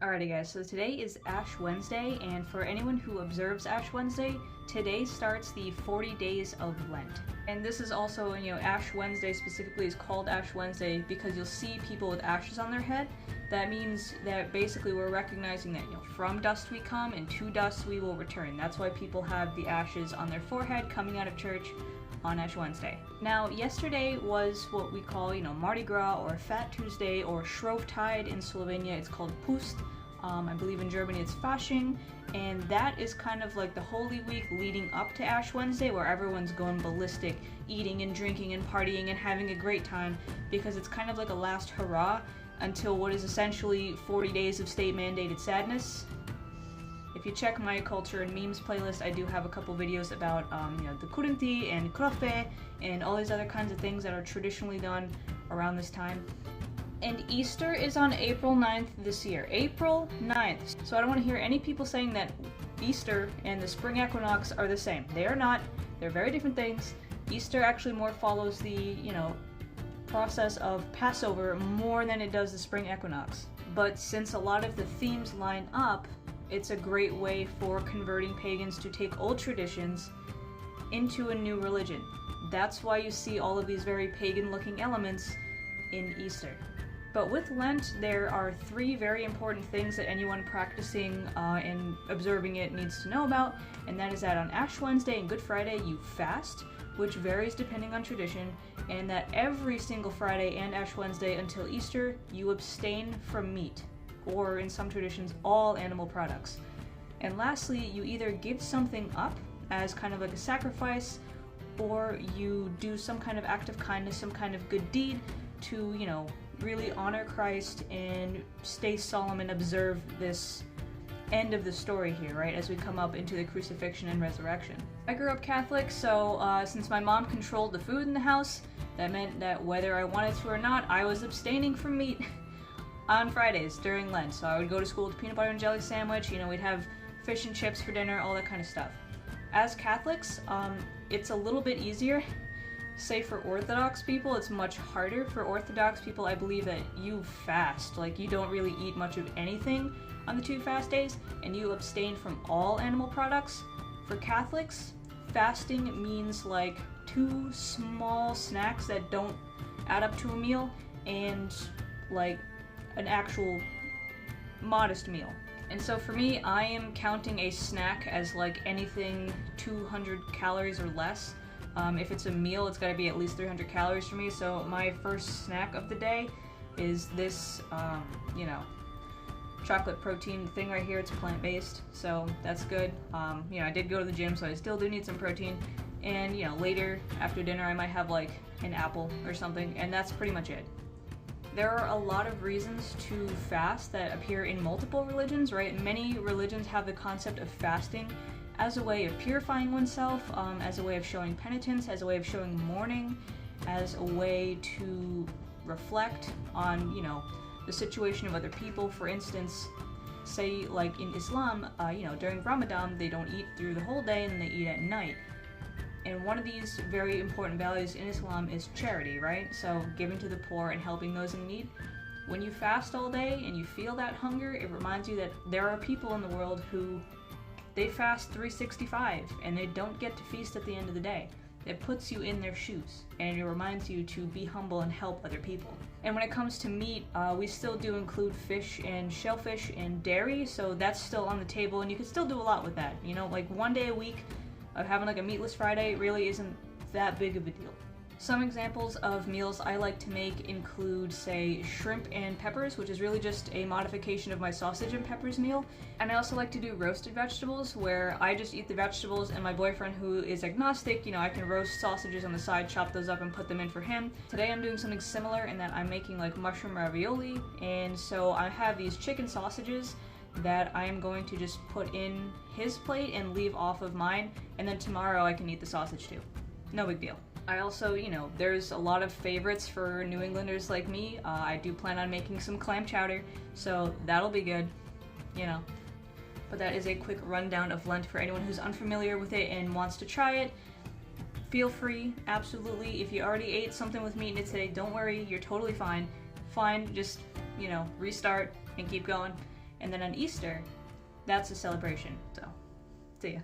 Alrighty guys, so today is Ash Wednesday, and for anyone who observes Ash Wednesday, today starts the 40 days of Lent. And this is also, Ash Wednesday specifically is called Ash Wednesday because you'll see people with ashes on their head. That means that basically we're recognizing that, from dust we come and to dust we will return. That's why people have the ashes on their forehead coming out of church on Ash Wednesday. Now, yesterday was what we call, Mardi Gras or Fat Tuesday or Shrovetide in Slovenia. It's called Pust. I believe in Germany it's Fasching, and that is kind of like the Holy Week leading up to Ash Wednesday, where everyone's going ballistic, eating and drinking and partying and having a great time, because it's kind of like a last hurrah until what is essentially 40 days of state-mandated sadness. If you check my culture and memes playlist, I do have a couple videos about, the kurinti and krofe and all these other kinds of things that are traditionally done around this time. And Easter is on April 9th this year. April 9th. So I don't want to hear any people saying that Easter and the spring equinox are the same. They are not. They're very different things. Easter actually more follows the, process of Passover more than it does the spring equinox. But since a lot of the themes line up, it's a great way for converting pagans to take old traditions into a new religion. That's why you see all of these very pagan-looking elements in Easter. But with Lent, there are three very important things that anyone practicing and observing it needs to know about, and that is that on Ash Wednesday and Good Friday you fast, which varies depending on tradition, and that every single Friday and Ash Wednesday until Easter you abstain from meat, or in some traditions, all animal products. And lastly, you either give something up as kind of like a sacrifice, or you do some kind of act of kindness, some kind of good deed to, really honor Christ and stay solemn and observe this end of the story here, right, as we come up into the crucifixion and resurrection. I grew up Catholic, so since my mom controlled the food in the house, that meant that whether I wanted to or not, I was abstaining from meat on Fridays during Lent. So I would go to school with a peanut butter and jelly sandwich, we'd have fish and chips for dinner, all that kind of stuff. As Catholics, it's a little bit easier. Say for Orthodox people, it's much harder. For Orthodox people, I believe that you fast, like you don't really eat much of anything on the 2 fast days, and you abstain from all animal products. For Catholics, fasting means like 2 small snacks that don't add up to a meal, and like an actual modest meal. And so for me, I am counting a snack as like anything 200 calories or less. If it's a meal, it's got to be at least 300 calories for me. So my first snack of the day is this, chocolate protein thing right here. It's plant-based, so that's good. I did go to the gym, so I still do need some protein. And, later after dinner, I might have like an apple or something, and that's pretty much it. There are a lot of reasons to fast that appear in multiple religions, right? Many religions have the concept of fasting as a way of purifying oneself, as a way of showing penitence, as a way of showing mourning, as a way to reflect on, the situation of other people. For instance, say like in Islam, during Ramadan, they don't eat through the whole day and they eat at night. And one of these very important values in Islam is charity, right? So giving to the poor and helping those in need. When you fast all day and you feel that hunger, it reminds you that there are people in the world who they fast 365 and they don't get to feast at the end of the day. It puts you in their shoes and it reminds you to be humble and help other people. And when it comes to meat, we still do include fish and shellfish and dairy, so that's still on the table, and you can still do a lot with that. Like 1 day a week of having like a meatless Friday really isn't that big of a deal. Some examples of meals I like to make include, say, shrimp and peppers, which is really just a modification of my sausage and peppers meal. And I also like to do roasted vegetables, where I just eat the vegetables, and my boyfriend, who is agnostic, I can roast sausages on the side, chop those up, and put them in for him. Today I'm doing something similar in that I'm making like mushroom ravioli, and so I have these chicken sausages that I am going to just put in his plate and leave off of mine, and then tomorrow I can eat the sausage too. No big deal. I also, there's a lot of favorites for New Englanders like me. I do plan on making some clam chowder, so that'll be good, But that is a quick rundown of Lent for anyone who's unfamiliar with it and wants to try it. Feel free, absolutely. If you already ate something with meat in it today, don't worry, you're totally fine. Just, restart and keep going. And then on Easter, that's a celebration. So, see ya.